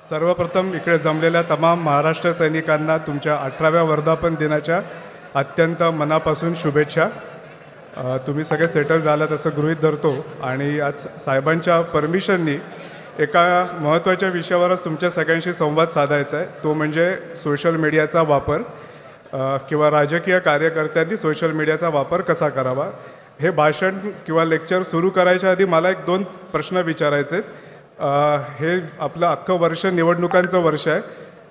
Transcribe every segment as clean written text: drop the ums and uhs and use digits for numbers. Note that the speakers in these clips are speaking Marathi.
सर्वप्रथम इकडे जमलेल्या तमाम महाराष्ट्र सैनिकांना तुमच्या 18व्या वर्धापन दिनाच्या अत्यंत मनापासून शुभेच्छा. तुम्ही सगळे सेटल झालात असं गृहीत धरतो आणि आज साहेबांच्या परमिशननी एका महत्त्वाच्या विषयावरच तुमच्या सगळ्यांशी संवाद साधायचा आहे. तो म्हणजे सोशल मीडियाचा वापर किंवा राजकीय कार्यकर्त्यांनी सोशल मीडियाचा वापर कसा करावा. हे भाषण किंवा लेक्चर सुरू करायच्या आधी मला एक दोन प्रश्न विचारायचे आहेत. हे आपलं अख्खं वर्ष निवडणुकांचं वर्ष आहे.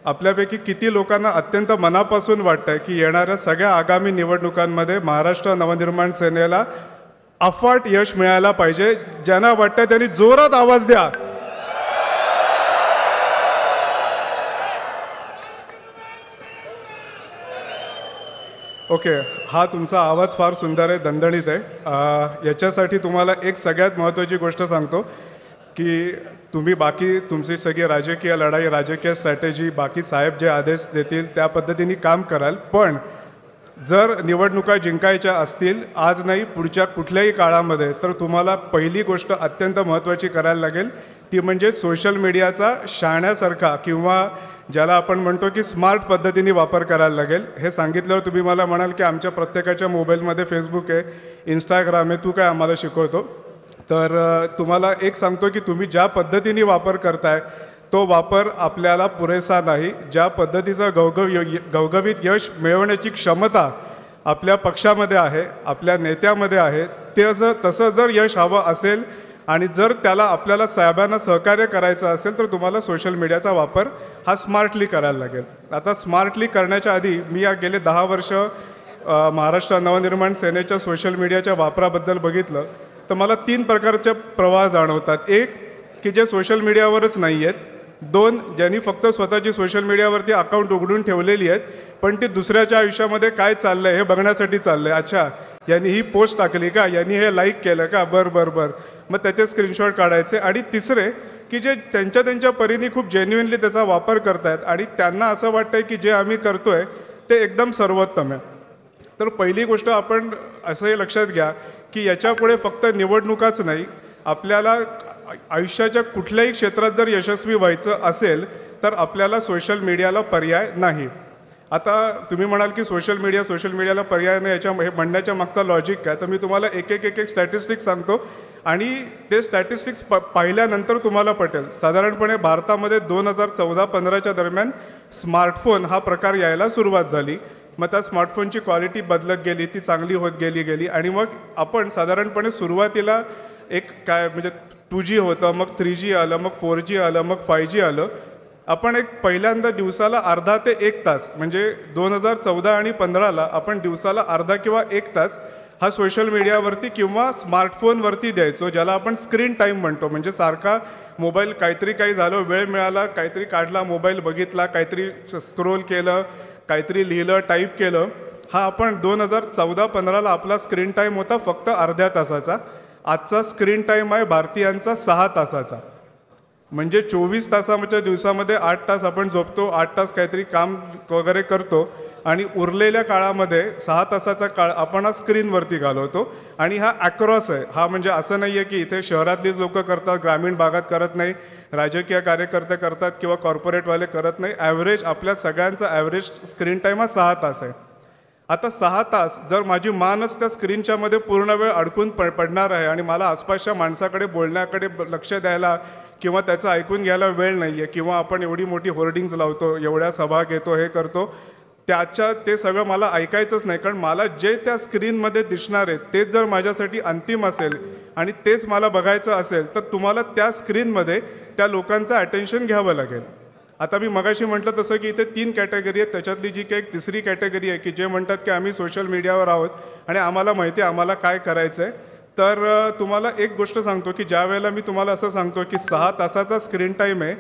आपल्यापैकी किती लोकांना अत्यंत मनापासून वाटतं आहे की येणाऱ्या सगळ्या आगामी निवडणुकांमध्ये महाराष्ट्र नवनिर्माण सेनेला अफाट यश मिळायला पाहिजे? ज्यांना वाटतं त्यांनी जोरात आवाज द्या. ओके, हा तुमचा आवाज फार सुंदर आहे, दणदणीत आहे. याच्यासाठी तुम्हाला एक सगळ्यात महत्त्वाची गोष्ट सांगतो की तुम्ही बाकी तुमची सगळी राजकीय लढाई, राजकीय स्ट्रॅटेजी, बाकी साहेब जे आदेश देतील त्या पद्धतीने काम कराल. पण जर निवडणुका जिंकायच्या असतील आज नाही पुढच्या कुठल्याही काळामध्ये, तर तुम्हाला पहिली गोष्ट अत्यंत महत्त्वाची करायला लागेल. ती म्हणजे सोशल मीडियाचा शहाण्यासारखा किंवा ज्याला आपण म्हणतो की स्मार्ट पद्धतीने वापर करायला लागेल. हे सांगितल्यावर तुम्ही मला म्हणाल की आमच्या प्रत्येकाच्या मोबाईलमध्ये फेसबुक आहे, इंस्टाग्राम आहे, तू काय आम्हाला शिकवतो? तर तुम्हाला एक सांगतो की तुम्ही ज्या पद्धतीने वापर करताय तो वापर आपल्याला पुरेसा नाही. ज्या पद्धतीचं घवघवीत यश मिळवण्याची क्षमता आपल्या पक्षामध्ये आहे, आपल्या नेत्यामध्ये आहे, तसं जर यश हवं असेल आणि जर त्याला आपल्याला साहेबांना सहकार्य करायचं असेल तर तुम्हाला सोशल मीडियाचा वापर हा स्मार्टली करायला लागेल. आता स्मार्टली करण्याच्या आधी मी या गेले 10 वर्ष महाराष्ट्र नवनिर्माण सेनेच्या सोशल मीडियाच्या वापराबद्दल बघितलं तर मला 3 प्रकारचे प्रवाह जाणवतात. एक की जे सोशल मीडियावरच नाही आहेत. 2 ज्यांनी फक्त स्वतःची सोशल मीडियावरती अकाउंट उघडून ठेवलेली आहेत पण ती दुसऱ्याच्या आयुष्यामध्ये काय चाललं आहे हे बघण्यासाठी चाललं आहे. अच्छा, यांनी ही पोस्ट टाकली का, यांनी हे लाईक केलं का, बरं, मग त्याचे स्क्रीनशॉट काढायचे. आणि तिसरे की जे त्यांच्या परीने खूप जेन्युइनली त्याचा वापर करतायत आणि त्यांना असं वाटतं की जे आम्ही करतोय ते एकदम सर्वोत्तम आहे. तर पहिली गोष्ट आपण असंही लक्षात घ्या की याच्यापुढे फक्त निवडणुकाच नाही, आपल्याला आयुष्याच्या कुठल्याही क्षेत्रात जर यशस्वी व्हायचं असेल तर आपल्याला सोशल मीडियाला पर्याय नाही. आता तुम्ही म्हणाल की सोशल मीडियाला पर्याय नाही, हे म्हणण्याच्या मागचा लॉजिक काय? तर मी तुम्हाला एक स्टॅटिस्टिक्स सांगतो आणि ते स्टॅटिस्टिक्स पाहिल्यानंतर तुम्हाला पटेल. साधारणपणे भारतामध्ये 2014-15च्या दरम्यान स्मार्टफोन हा प्रकार यायला सुरुवात झाली. मग त्या स्मार्टफोनची क्वालिटी बदलत गेली, ती चांगली होत गेली आणि मग आपण साधारणपणे सुरुवातीला एक काय म्हणजे 2G होतं, मग 3G आलं, मग 4G आलं, मग 5G आलं. आपण एक पहिल्यांदा दिवसाला अर्धा ते 1 तास म्हणजे 2014 आणि 15ला आपण दिवसाला अर्धा किंवा 1 तास हा सोशल मीडियावरती किंवा स्मार्टफोनवरती द्यायचो, ज्याला आपण स्क्रीन टाईम म्हणतो. म्हणजे सारखा मोबाईल काही झालं, वेळ मिळाला, काहीतरी काढला, मोबाईल बघितला, काहीतरी स्क्रोल केलं, काहीतरी लिहिलं, टाईप केलं. हा आपण 2014-15ला आपला स्क्रीन टाईम होता फक्त अर्ध्या तासाचा. आजचा स्क्रीन टाईम आहे भारतीयांचा 6 तासाचा. म्हणजे 24 तासाच्या दिवसामध्ये 8 तास आपण झोपतो, 8 तास काहीतरी काम वगैरे करतो आणि उरलेल्या काळामध्ये 6 तासाचा काळ आपण हा स्क्रीनवरती घालवतो. आणि हा ॲक्रॉस आहे. हा म्हणजे असं नाही आहे की इथे शहरातलीच लोकं करतात, ग्रामीण भागात करत नाही, राजकीय कार्यकर्ते करतात किंवा कॉर्पोरेटवाले करत नाही. ॲव्हरेज आपल्या सगळ्यांचा ॲव्हरेज स्क्रीन टाईम हा 6 तास आहे. आता 6 तास जर माझी मानच त्या स्क्रीनच्यामध्ये पूर्ण वेळ अडकून पडणार आहे आणि मला आसपासच्या माणसाकडे बोलण्याकडे लक्ष द्यायला किंवा त्याचं ऐकून घ्यायला वेळ नाही आहे किंवा आपण एवढी मोठी होर्डिंग्ज लावतो, एवढ्या सभा घेतो, हे करतो, ते सगळं मला ऐकायचंच नाही. कारण मला जे त्या स्क्रीनमध्ये दिसणार आहे तेच जर माझ्यासाठी अंतिम असेल आणि तेच मला बघायचं असेल तर तुम्हाला त्या स्क्रीनमध्ये त्या लोकांचं अटेन्शन घ्यावं लागेल. आता मी मगाशी म्हटलं तसं की इथे 3 कॅटेगरी आहेत. त्याच्यातली जी काही एक तिसरी कॅटेगरी आहे की जे म्हणतात की आम्ही सोशल मीडियावर आहोत आणि आम्हाला माहिती आहे आम्हाला काय करायचं आहे. तर तुम्हाला एक गोष्ट सांगतो की ज्या वेळेला मी तुम्हाला असं सांगतो की 6 तासाचा स्क्रीन टाईम आहे,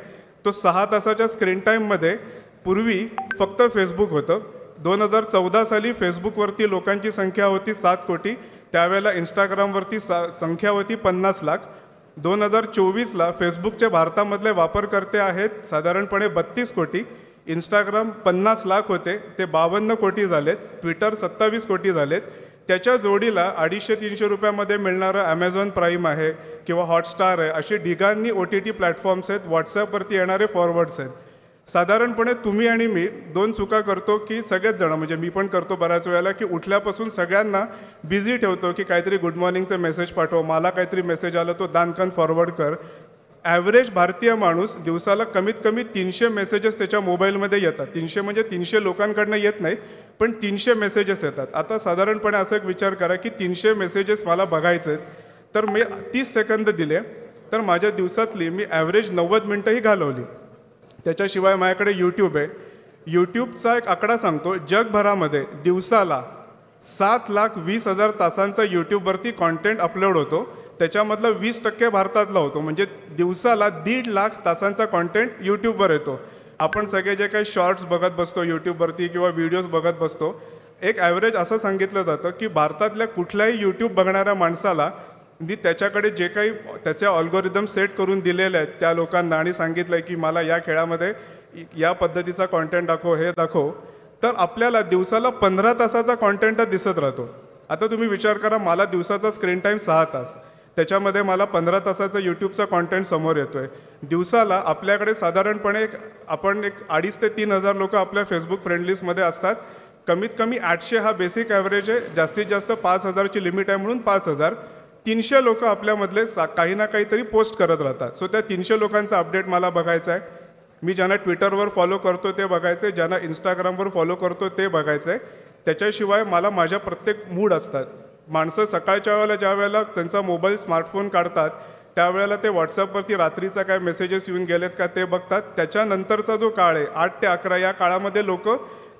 तो 6 तासाच्या स्क्रीन टाईममध्ये पूर्वी फक्त फेसबुक होतं. 2014 साली फेसबुकवरती लोकांची संख्या होती 7 कोटी. त्यावेळेला इंस्टाग्रामवरती संख्या होती 50 लाख. 2024ला फेसबुकचे भारतामधले वापरकर्ते आहेत साधारणपणे 32 कोटी. इंस्टाग्राम 50 लाख होते, ते 52 कोटी झालेत. ट्विटर 27 कोटी झालेत. त्याच्या जोडीला 250-300 रुपयामध्ये मिळणारं ॲमेझॉन प्राईम आहे किंवा हॉटस्टार आहे, अशी ढिगांनी OTT प्लॅटफॉर्म्स आहेत, व्हॉट्सॲपवरती येणारे फॉरवर्ड्स आहेत. साधारणपणे तुम्ही आणि मी 2 चुका करतो की सगळेच जण, म्हणजे मी पण करतो बऱ्याच वेळेला, की उठल्यापासून सगळ्यांना बिझी ठेवतो की काहीतरी गुड मॉर्निंगचं मेसेज पाठव, मला काहीतरी मेसेज आला तो दानकान फॉरवर्ड कर. ॲव्हरेज भारतीय माणूस दिवसाला कमीत कमी 300 मेसेजेस त्याच्या मोबाईलमध्ये येतात. 300 म्हणजे 300 लोकांकडनं येत नाहीत, पण 300 मेसेजेस येतात. आता साधारणपणे असा एक विचार करा की 300 मेसेजेस मला बघायचे आहेत, तर मी 30 सेकंद दिले तर माझ्या दिवसातली मी ॲव्हरेज 90 मिनटंही घालवली. त्याच्याशिवाय माझ्याकडे यूट्यूब आहे. यूट्यूबचा एक आकडा सांगतो, जगभरामध्ये दिवसाला 7,20,000 तासांचा यूट्यूबवरती कॉन्टेंट अपलोड होतो. त्याच्यामधलं 20% भारतातला होतो. म्हणजे दिवसाला 1.5 लाख तासांचा कॉन्टेंट यूट्यूबवर येतो. आपण सगळे जे काही शॉर्ट्स बघत बसतो यूट्यूबवरती किंवा व्हिडिओज बघत बसतो, एक ॲव्हरेज असं सांगितलं जातं की भारतातल्या कुठल्याही यूट्यूब बघणाऱ्या माणसाला त्याच्याकडे जे काही त्याचे अल्गोरिदम सेट करून दिलेले आहेत त्या लोकांना आणि सांगितलं आहे की मला या खेळामध्ये या पद्धतीचा कॉन्टेंट दाखव, हे दाखव, तर आपल्याला दिवसाला 15 तासाचा कॉन्टेंट दिसत राहतो. आता तुम्ही विचार करा, मला दिवसाचा स्क्रीन टाईम 6 तास, त्याच्यामध्ये मला 15 तासाचा यूट्यूबचा कॉन्टेंट समोर येतो आहे. दिवसाला आपल्याकडे साधारणपणे आपण 2,500 ते 3,000 लोक आपल्या फेसबुक फ्रेंड लिस्टमध्ये असतात. कमीत कमी 800 हा बेसिक ॲव्हरेज आहे. जास्तीत जास्त 5,000ची लिमिट आहे म्हणून 5,000. 300 लोक आपल्यामधले काही ना काहीतरी पोस्ट करत राहतात. सो त्या 300 लोकांचा अपडेट मला बघायचा आहे. मी ज्यांना ट्विटरवर फॉलो करतो ते बघायचं आहे, ज्यांना इंस्टाग्रामवर फॉलो करतो ते बघायचं आहे. त्याच्याशिवाय मला माझ्या प्रत्येक मूड असतात. माणसं सकाळच्या वेळेला ज्या वेळेला त्यांचा मोबाईल स्मार्टफोन काढतात त्यावेळेला ते व्हॉट्सअपवरती रात्रीचा काय मेसेजेस येऊन गेलेत का ते बघतात. त्याच्यानंतरचा जो काळ आहे 8 ते 11 या काळामध्ये लोक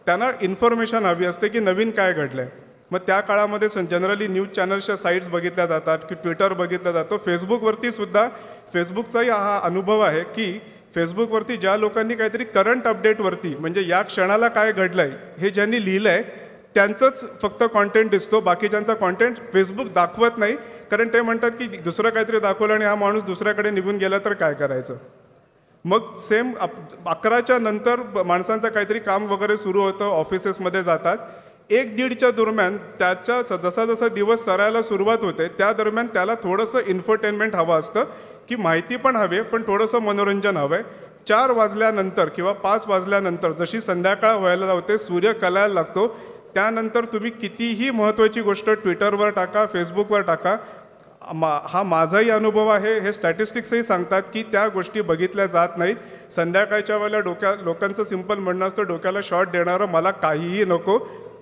त्यांना इन्फॉर्मेशन हवी असते की नवीन काय घडलं आहे. मग त्या काळामध्ये जनरली न्यूज चॅनल्सच्या साईट्स बघितल्या जातात की ट्विटर बघितलं जातं. फेसबुकवरती सुद्धा फेसबुकचाही हा अनुभव आहे की फेसबुकवरती ज्या लोकांनी काहीतरी करंट अपडेटवरती म्हणजे या क्षणाला काय घडलं आहे हे ज्यांनी लिहिलं आहे त्यांचंच फक्त कॉन्टेंट दिसतो. बाकीच्यांचा कॉन्टेंट फेसबुक दाखवत नाही, कारण ते म्हणतात की दुसरं काहीतरी दाखवलं आणि हा माणूस दुसऱ्याकडे निघून गेला तर काय करायचं. मग सेम 11च्या नंतर माणसांचं काहीतरी काम वगैरे सुरू होतं, ऑफिसेसमध्ये जातात. 1-1:30च्या दरम्यान त्याच्या जसा जसा दिवस सरायला सुरुवात होते त्या दरम्यान त्याला थोडंसं इन्फोटेनमेंट हवं असतं की माहिती पण हवी पण थोडंसं मनोरंजन हवं आहे. 4 वाजल्यानंतर किंवा 5 वाजल्यानंतर जशी संध्याकाळ व्हायला लावते, सूर्य कलायला लागतो, त्यानंतर तुम्ही कितीही महत्त्वाची गोष्ट ट्विटरवर टाका, फेसबुकवर टाका. हा माझाही अनुभव आहे. हे स्टॅटिस्टिक्सही सांगतात की त्या गोष्टी बघितल्या जात नाहीत. संध्याकाळच्या वेळेला लोकांचं सिंपल म्हणणं असतं, डोक्याला शॉट देणारं मला काहीही नको,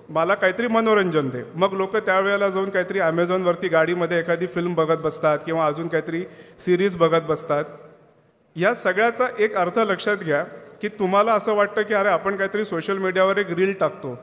मला काहीतरी मनोरंजन दे. मग लोक त्यावेळेला जाऊन काहीतरी ॲमेझॉनवरती गाडीमध्ये एखादी फिल्म बघत बसतात किंवा अजून काहीतरी सिरीज बघत बसतात. या सगळ्याचा एक अर्थ लक्षात घ्या की तुम्हाला असं वाटतं की अरे आपण काहीतरी सोशल मीडियावर एक रील टाकतो.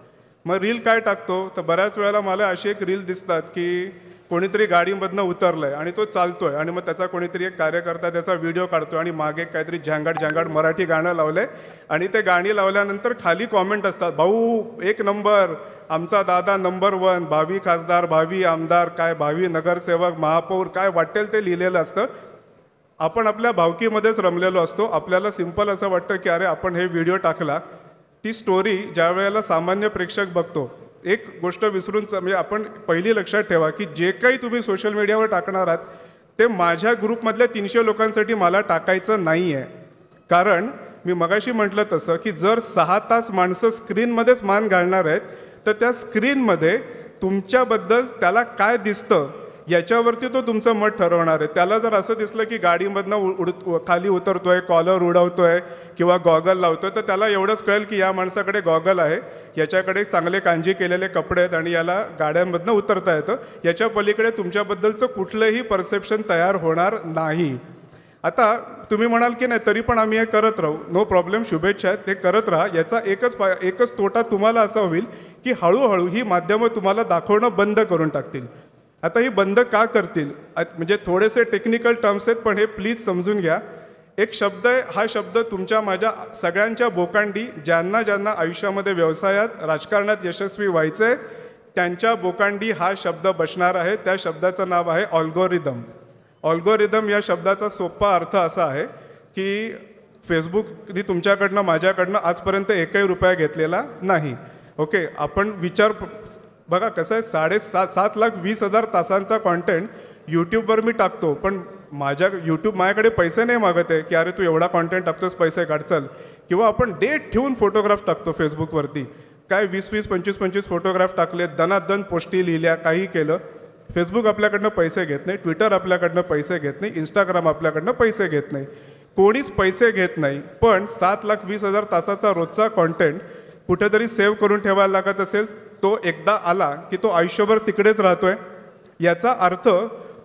मग रील काय टाकतो तर बऱ्याच वेळेला मला अशी एक रील दिसतात की कोणीतरी गाडीमधनं उतरलं आहे आणि तो चालतो आहे आणि मग त्याचा कोणीतरी एक कार्यकर्ता त्याचा व्हिडिओ काढतो आणि मागे काहीतरी झँगाट मराठी गाणं लावलं आहे आणि ते गाणी लावल्यानंतर खाली कॉमेंट असतात, भाऊ 1 नंबर, आमचा दादा नंबर 1, भावी खासदार, भावी आमदार, काय भावी नगरसेवक, महापौर, काय वाटेल ते लिहिलेलं असतं. आपण आपल्या भावकीमध्येच रमलेलो असतो. आपल्याला सिंपल असं वाटतं की अरे आपण हे व्हिडिओ टाकला. ती स्टोरी ज्या वेळेला सामान्य प्रेक्षक बघतो, एक गोष्ट विसरून म्हणजे आपण पहिली लक्षात ठेवा की जे काही तुम्ही सोशल मीडियावर टाकणार आहात ते माझ्या ग्रुपमधल्या 300 लोकांसाठी मला टाकायचं नाही आहे. कारण मी मगाशी म्हटलं तसं की जर 6 तास माणसं स्क्रीनमध्येच मान घालणार आहेत तर त्या स्क्रीनमध्ये तुमच्याबद्दल त्याला काय दिसतं याच्यावरती तो तुमचं मत ठरवणार आहे. त्याला जर असं दिसलं की गाडीमधनं खाली उतरतोय, कॉलर उडवतोय किंवा गॉगल लावतोय तर त्याला एवढंच कळेल की या माणसाकडे गॉगल आहे, याच्याकडे चांगले कांजी केलेले कपडे आहेत आणि याला गाड्यांमधनं उतरता येतं. याच्या पलीकडे तुमच्याबद्दलचं कुठलंही परसेप्शन तयार होणार नाही. आता तुम्ही म्हणाल की नाही तरी पण आम्ही हे करत राहू, नो प्रॉब्लेम, शुभेच्छा आहेत, ते करत राहा. याचा एकच तोटा तुम्हाला असा होईल की हळूहळू ही माध्यमं तुम्हाला दाखवणं बंद करून टाकतील. आता ही बंद का करतील म्हणजे थोडेसे टेक्निकल टर्म्स आहेत पण हे प्लीज समजून घ्या. एक शब्द आहे, हा शब्द तुमच्या माझ्या सगळ्यांच्या बोकांडी ज्यांना ज्यांना आयुष्यामध्ये व्यवसायात राजकारणात यशस्वी व्हायचं आहे त्यांच्या बोकांडी हा शब्द बसणार आहे. त्या शब्दाचं नाव आहे अल्गोरिदम. अल्गोरिदम या शब्दाचा सोपा अर्थ असा आहे की फेसबुकनी तुमच्याकडनं माझ्याकडनं आजपर्यंत 1ही रुपया घेतलेला नाही. ओके, आपण बघा कसं आहे, 7,20,000 तासांचा कॉन्टेंट यूट्यूबवर मी टाकतो, पण यूट्यूब माझ्याकडे पैसे नाही मागत आहे की अरे तू एवढा कॉन्टेंट टाकतोस, पैसे काढ चल. किंवा आपण डेट ठेवून फोटोग्राफ टाकतो फेसबुकवरती, काय 20-20, 25-25 फोटोग्राफ टाकले, दनादन पोस्टी लिहिल्या, काही केलं. फेसबुक आपल्याकडनं पैसे घेत नाही, ट्विटर आपल्याकडनं पैसे घेत नाही, इंस्टाग्राम आपल्याकडनं पैसे घेत नाही, कोणीच पैसे घेत नाही. पण 7,20,000 तासाचा रोजचा कॉन्टेंट कुठेतरी सेव्ह करून ठेवायला लागत असेल, तो एकदा आला की तो आयुष्यभर तिकडेच राहतोय. याचा अर्थ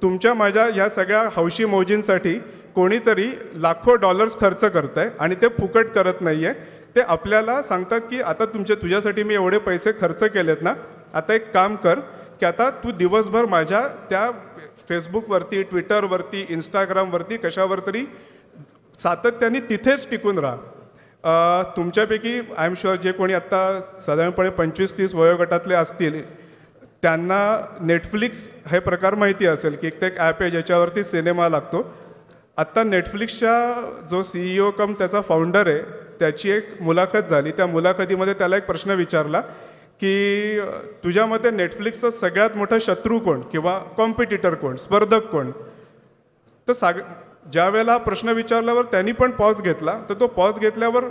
तुमच्या माझ्या या सगळ्या हौशी मौजींसाठी कोणीतरी लाखो डॉलर्स खर्च करत आहे आणि ते फुकट करत नाही आहे. ते आपल्याला सांगतात की आता तुझ्यासाठी मी एवढे पैसे खर्च केलेत ना, आता एक काम कर की आता तू दिवसभर माझ्या त्या फेसबुकवरती, ट्विटरवरती, इंस्टाग्रामवरती, कशावर तरी सातत्याने तिथेच टिकून राहा. तुमच्यापैकी आय एम शुअर जे कोणी आत्ता साधारणपणे 25-30 वयोगटातले असतील त्यांना नेटफ्लिक्स हे प्रकार माहिती असेल की एक ॲप आहे ज्याच्यावरती सिनेमा लागतो. आत्ता नेटफ्लिक्सच्या जो CEO कम त्याचा फाउंडर आहे त्याची एक मुलाखत झाली. त्या मुलाखतीमध्ये त्याला एक प्रश्न विचारला की तुझ्या मते नेटफ्लिक्सचा सगळ्यात मोठा शत्रू कोण किंवा कॉम्पिटिटर कोण, स्पर्धक कोण. तर ज्या वेळेला प्रश्न विचारल्यावर त्यांनी पण पॉज घेतला. तर तो पॉज घेतल्यावर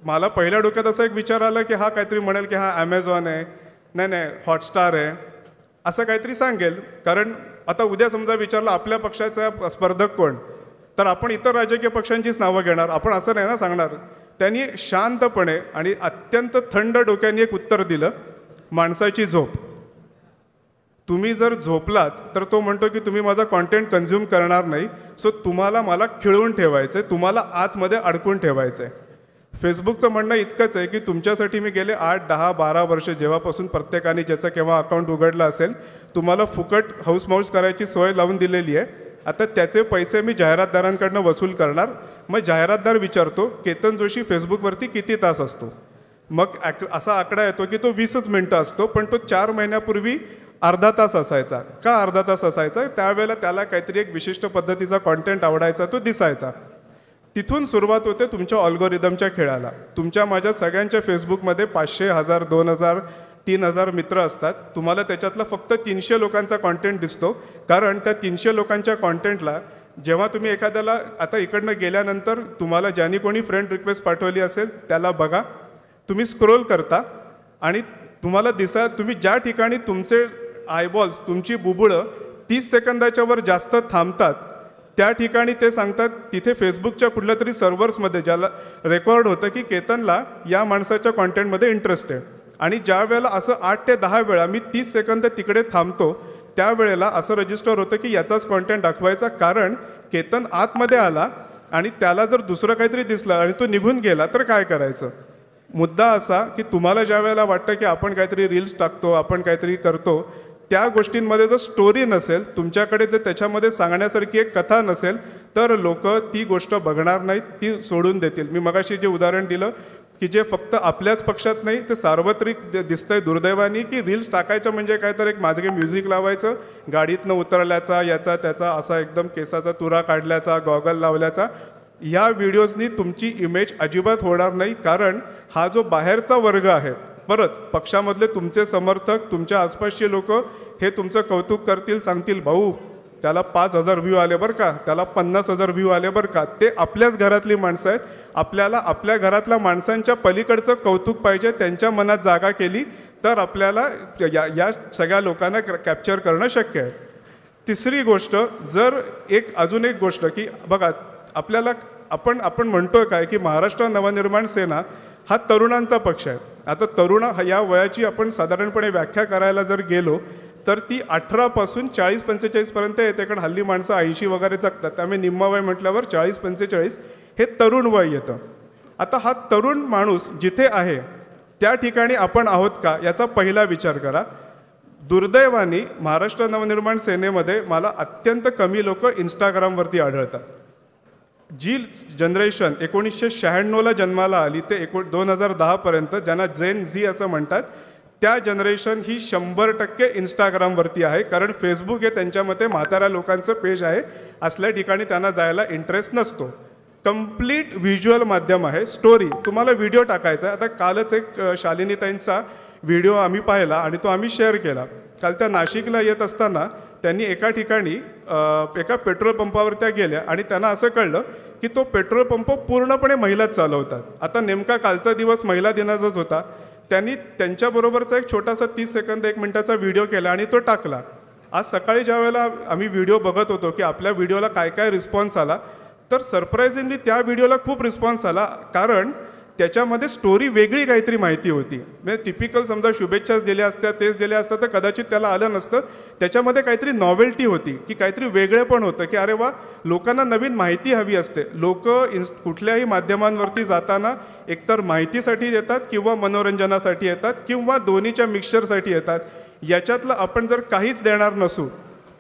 मला पहिल्या डोक्यात असा एक विचार आला की हा काहीतरी म्हणेल की हा ॲमेझॉन आहे, नाही हॉटस्टार आहे, असं काहीतरी सांगेल. कारण आता उद्या समजा विचारलं आपल्या पक्षाचा स्पर्धक कोण, तर आपण इतर राजकीय पक्षांचीच नावं घेणार, आपण असं नाही ना सांगणार. त्यांनी शांतपणे आणि अत्यंत थंड डोक्याने एक उत्तर दिलं, माणसाची झोप. तुम्ही जर झोपलात तर तो म्हणतो की तुम्ही माझा कॉन्टेंट कन्झ्युम करणार नाही, सो तुम्हाला मला खिळवून ठेवायचं आहे, तुम्हाला आतमध्ये अडकून ठेवायचं आहे. फेसबुकचं म्हणणं इतकंच आहे की तुमच्यासाठी मी गेले 8, 10, 12 वर्ष जेव्हापासून प्रत्येकाने ज्याचं केव्हा अकाउंट उघडलं असेल तुम्हाला फुकट हाऊसमाऊस करायची सोय लावून दिलेली आहे. आता त्याचे पैसे मी जाहिरातदारांकडनं वसूल करणार. मग जाहिरातदार विचारतो केतन जोशी फेसबुकवरती किती तास असतो, मग असा आकडा येतो की तो 20च मिनटं असतो, पण तो 4 महिन्यापूर्वी अर्धा तास असायचा. का अर्धा तास असायचा? त्यावेळेला त्याला काहीतरी एक विशिष्ट पद्धतीचा कॉन्टेंट आवडायचा, तो दिसायचा. तिथून सुरुवात होते तुमच्या अल्गोरिदमच्या खेळाला. तुमच्या माझ्या सगळ्यांच्या फेसबुकमध्ये 500, 1000, 2000, 3000 मित्र असतात. तुम्हाला त्याच्यातला फक्त 300 लोकांचा कॉन्टेंट दिसतो, कारण त्या 300 लोकांच्या कॉन्टेंटला जेव्हा तुम्ही एखाद्याला आता इकडनं गेल्यानंतर तुम्हाला ज्यांनी कोणी फ्रेंड रिक्वेस्ट पाठवली असेल त्याला बघा, तुम्ही स्क्रोल करता आणि तुम्हाला तुम्ही ज्या ठिकाणी तुमचे आयबॉल्स, तुमची बुबुळं 30 सेकंदाच्या वर जास्त थांबतात त्या ठिकाणी ते सांगतात तिथे फेसबुकच्या कुठल्या तरी सर्व्हर्समध्ये ज्याला रेकॉर्ड होतं की केतनला या माणसाच्या कॉन्टेंटमध्ये इंटरेस्ट आहे. आणि ज्या वेळेला असं 8 ते 10 वेळा मी 30 सेकंद तिकडे थांबतो त्यावेळेला असं रजिस्टर होतं की याचाच कॉन्टेंट दाखवायचा, कारण केतन आतमध्ये आला आणि त्याला जर दुसरं काहीतरी दिसलं आणि तो निघून गेला तर काय करायचं. मुद्दा असा की तुम्हाला ज्या वेळेला वाटतं की आपण काहीतरी रील्स टाकतो, आपण काहीतरी करतो, त्या गोष्टींमध्ये जर स्टोरी नसेल, तुमच्याकडे ते त्याच्यामध्ये सांगण्यासारखी एक कथा नसेल तर लोक ती गोष्ट बघणार नाहीत, ती सोडून देतील. मी मगाशी जे उदाहरण दिलं की जे फक्त आपल्याच पक्षात नाही ते सार्वत्रिक दिसतंय दुर्दैवानी, की रील्स टाकायचं म्हणजे काय तर एक माझे म्युझिक लावायचं, गाडीतनं उतरल्याचा, याचा त्याचा असा एकदम केसाचा तुरा काढल्याचा, गॉगल लावल्याचा. या व्हिडिओजनी तुमची इमेज अजिबात होणार नाही, कारण हा जो बाहेरचा वर्ग आहे, परत पक्षामधले तुमचे समर्थक, तुमच्या आसपासचे लोक हे तुमचं कौतुक करतील, सांगतील भाऊ त्याला 5000 व्ह्यू आले बरं का, त्याला 50,000 व्ह्यू आले बरं का. ते आपल्याच घरातली माणसं आहेत. आपल्याला आपल्या घरातल्या माणसांच्या पलीकडचं कौतुक पाहिजे, त्यांच्या मनात जागा केली तर आपल्याला या सगळ्या लोकांना कॅप्चर करणं शक्य आहे. तिसरी गोष्ट, जर अजून एक गोष्ट की बघा आपल्याला आपण म्हणतोय काय की महाराष्ट्र नवनिर्माण सेना हा तरुणांचा पक्ष आहे. आता या वयाची आपण साधारणपणे व्याख्या करायला जर गेलो तर ती 18 पासून 40-45 पर्यंत येते, कारण हल्ली माणसं 80 वगैरे जगतात, त्यामुळे निम्मा वय म्हटल्यावर 40-45 हे तरुण वय येतं. आता हा तरुण माणूस जिथे आहे त्या ठिकाणी आपण आहोत का याचा पहिला विचार करा. दुर्दैवाने महाराष्ट्र नवनिर्माण सेनेमध्ये मला अत्यंत कमी लोक इंस्टाग्रामवरती आढळतात. जी जनरेशन 1996ला जन्माला आली ते 2010 पर्यंत, ज्यांना जेन झी असं म्हणतात, त्या जनरेशन ही 100% इंस्टाग्रामवरती आहे, कारण फेसबुक हे त्यांच्या मते म्हाताऱ्या लोकांचं पेज आहे, असल्या ठिकाणी त्यांना जायला इंटरेस्ट नसतो. कंप्लीट व्हिज्युअल माध्यम आहे. स्टोरी तुम्हाला व्हिडिओ टाकायचा आहे. आता कालच एक शालिनीताईंचा व्हिडिओ आम्ही पाहिला आणि तो आम्ही शेअर केला. काल त्या नाशिकला येत असताना त्यांनी एका ठिकाणी एका पेट्रोल पंपावर त्या गेल्या आणि त्यांना असं कळलं की तो पेट्रोल पंप पूर्णपणे महिलाच चालवतात. आता नेमका कालचा दिवस महिला दिनाचाच होता. त्यांनी त्यांच्याबरोबरचा एक छोटासा 30 सेकंद 1 मिनिटाचा व्हिडिओ केला आणि तो टाकला. आज सकाळी ज्या वेळेला आम्ही व्हिडिओ बघत होतो की आपल्या व्हिडिओला काय काय रिस्पॉन्स आला, तर सरप्रायझिंगली त्या व्हिडिओला खूप रिस्पॉन्स आला, कारण त्याच्यामध्ये स्टोरी वेगळी काहीतरी माहिती होती. म्हणजे टिपिकल समजा शुभेच्छाच दिल्या असत्या, तेच दिल्या असतं तर कदाचित त्याला आलं नसतं. त्याच्यामध्ये काहीतरी नॉवेल्टी होती, की काहीतरी वेगळे पण होतं, की अरे वा, लोकांना नवीन माहिती हवी असते. लोक कुठल्याही माध्यमांवरती जाताना एकतर माहितीसाठी येतात किंवा मनोरंजनासाठी येतात किंवा दोन्हीच्या मिक्सचरसाठी येतात. याच्यातलं आपण जर काहीच देणार नसू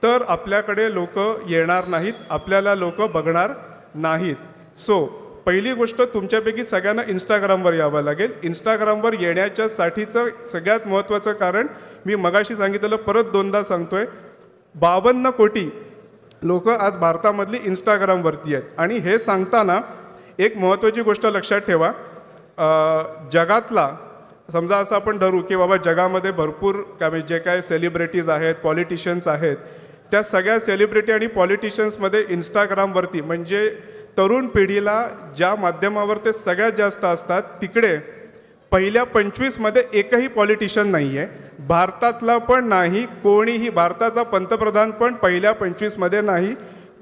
तर आपल्याकडे लोक येणार नाहीत, आपल्याला लोक बघणार नाहीत. सो पहिली गोष्ट, तुमच्यापैकी सगळ्यांना इंस्टाग्रामवर यावं लागेल. इंस्टाग्रामवर येण्याच्यासाठीचं सगळ्यात महत्त्वाचं कारण मी मगाशी सांगितलेलं परत 2दा सांगतोय. 52 कोटी लोक आज भारतामधली इंस्टाग्रामवरती आहेत. आणि हे सांगताना एक महत्त्वाची गोष्ट लक्षात ठेवा, जगातला समजा असं आपण धरू की बाबा जगामध्ये भरपूर जे काय सेलिब्रिटीज आहेत, पॉलिटिशियन्स आहेत, त्या सगळ्या सेलिब्रिटी आणि पॉलिटिशियन्समध्ये इंस्टाग्रामवरती म्हणजे तरुण पिढीला ज्या माध्यमावर ते सगळ्यात जास्त असतात तिकडे पहिल्या 25मध्ये एकही पॉलिटिशियन नाही आहे. भारतातला पण नाही, कोणीही. भारताचा पंतप्रधान पण पहिल्या 25मध्ये नाही.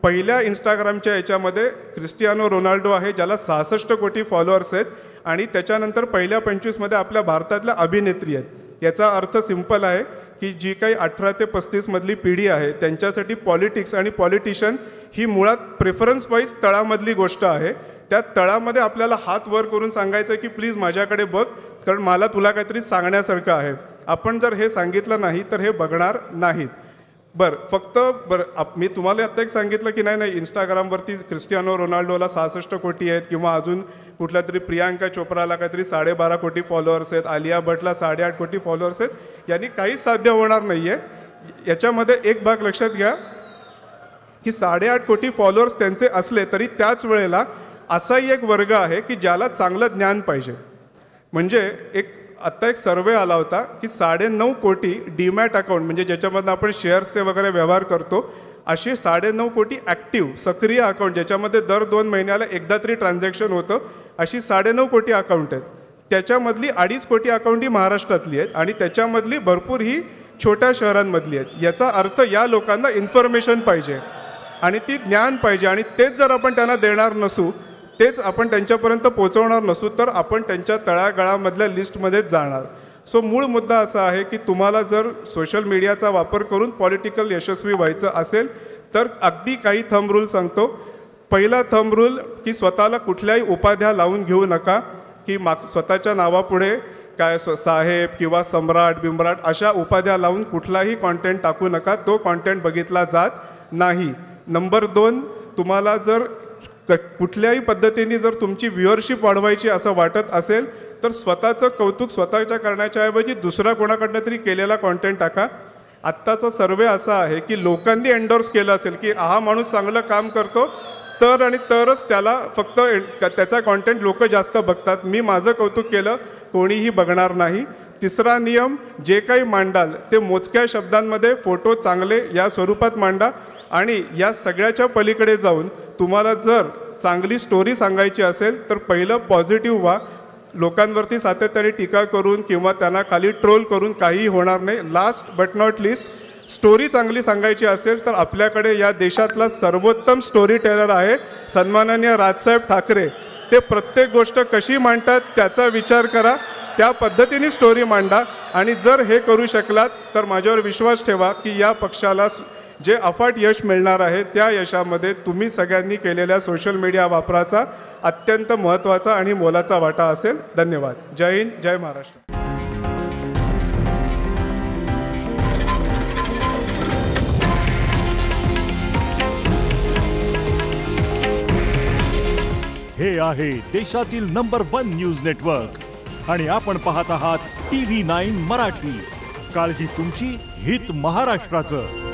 पहिल्या इंस्टाग्रामच्या याच्यामध्ये क्रिस्टियानो रोनाल्डो आहे, ज्याला 66 कोटी फॉलोअर्स आहेत. आणि त्याच्यानंतर पहिल्या 25मध्ये आपल्या भारतातल्या अभिनेत्री आहेत. याचा अर्थ सिंपल आहे की जी काही 18 ते 35 मधली पिढी आहे त्यांच्यासाठी पॉलिटिक्स आणि पॉलिटिशियन ही मुळात प्रेफरन्स वाईज तळामधली गोष्ट आहे. त्या तळामध्ये आपल्याला हात वर करून सांगायचं की प्लीज माझ्याकडे बघ, कारण मला तुला काहीतरी सांगण्यासारखं आहे. आपण जर हे सांगितलं नाही तर हे बघणार नाहीत. मी तुम्हाला आत्ता एक सांगितलं की नाही इंस्टाग्रामवरती क्रिस्टियानो रोनाल्डोला 66 कोटी आहेत किंवा अजून कुठल्या तरी प्रियांका चोप्राला काहीतरी 12.5 कोटी फॉलोअर्स आहेत, आलिया भटला 8.5 कोटी फॉलोअर्स आहेत. यांनी काहीच साध्य होणार नाही आहे. याच्यामध्ये एक भाग लक्षात घ्या की 8.5 कोटी फॉलोअर्स त्यांचे असले तरी त्याच वेळेला असाही एक वर्ग आहे की ज्याला चांगलं ज्ञान पाहिजे. म्हणजे आत्ता एक सर्वे आला होता की 9.5 कोटी डीमॅट अकाउंट, म्हणजे ज्याच्यामधून आपण शेअर्सचे वगैरे व्यवहार करतो, असे 9.5 कोटी ॲक्टिव्ह सक्रिय अकाउंट ज्याच्यामध्ये दर 2 महिन्याला एकदा तरी ट्रान्झॅक्शन होतं, अशी 9.5 कोटी अकाउंट आहेत. त्याच्यामधली 2.5 कोटी अकाउंट ही महाराष्ट्रातली आहेत आणि त्याच्यामधली भरपूर ही छोट्या शहरांमधली आहेत. याचा अर्थ या लोकांना इन्फॉर्मेशन पाहिजे आणि ती ज्ञान पाहिजे, आणि तेच जर आपण त्यांना देणार नसू, तेच आपण त्यांच्यापर्यंत पोहोचवणार नसू, तर आपण त्यांच्या तळागाळामधल्या लिस्टमध्येच जाणार. सो मूळ मुद्दा असा आहे की तुम्हाला जर सोशल मीडियाचा वापर करून पॉलिटिकल यशस्वी व्हायचं असेल तर अगदी काही थंब रूल सांगतो. पहिला थंब रूल की स्वतःला कुठल्याही उपाध्या लावून घेऊ नका, की स्वतःच्या नावापुढे काय साहेब किंवा सम्राट बिम्राट अशा उपाध्या लावून कुठलाही कॉन्टेंट टाकू नका, तो कॉन्टेंट बघितला जात नाही. नंबर 2, तुम्हाला जर कुठल्याही पद्धतीने जर तुमची व्ह्युअरशिप वाढवायची असं वाटत असेल तर स्वतःचं कौतुक स्वतःच्या करण्याच्या ऐवजी दुसऱ्या कोणाकडनं तरी केलेला कॉन्टेंट टाका. आत्ताचा सर्वे असा आहे की लोकांनी एंडोर्स केलं असेल की हा माणूस चांगलं काम करतो तर आणि तरच त्याला फक्त त्याचा कॉन्टेंट लोक जास्त बघतात. मी माझं कौतुक केलं, कोणीही बघणार नाही. तिसरा नियम, जे काही मांडाल ते मोजक्या शब्दांमध्ये, फोटो चांगले या स्वरूपात मांडा. आणि या सगळ्याच्या पलीकडे जाऊन तुम्हाला जर चांगली स्टोरी सांगायची असेल तर पहिलं पॉझिटिव्ह व्हा. लोकांवरती सातत्याने टीका करून किंवा त्यांना खाली ट्रोल करून काहीही होणार नाही. Last but not list, story चांगली सांगायची असेल तर आपल्याकडे या देशातला सर्वोत्तम स्टोरी टेलर आहे सन्माननीय राजसाहेब ठाकरे. ते प्रत्येक गोष्ट कशी मांडतात त्याचा विचार करा, त्या पद्धतीने स्टोरी मांडा. आणि जर हे करू शकलात तर माझ्यावर विश्वास ठेवा की या पक्षाला जे अफाट यश मिळणार आहे त्या यशामध्ये तुम्ही सगळ्यांनी केलेल्या सोशल मीडिया वापराचा अत्यंत महत्त्वाचा आणि मोलाचा वाटा असेल. धन्यवाद. जय हिंद, जय महाराष्ट्र. हे आहे देशातील नंबर 1 न्यूज नेटवर्क आणि आपण पाहत आहात TV9 मराठी. काळजी तुमची, हित महाराष्ट्राचं.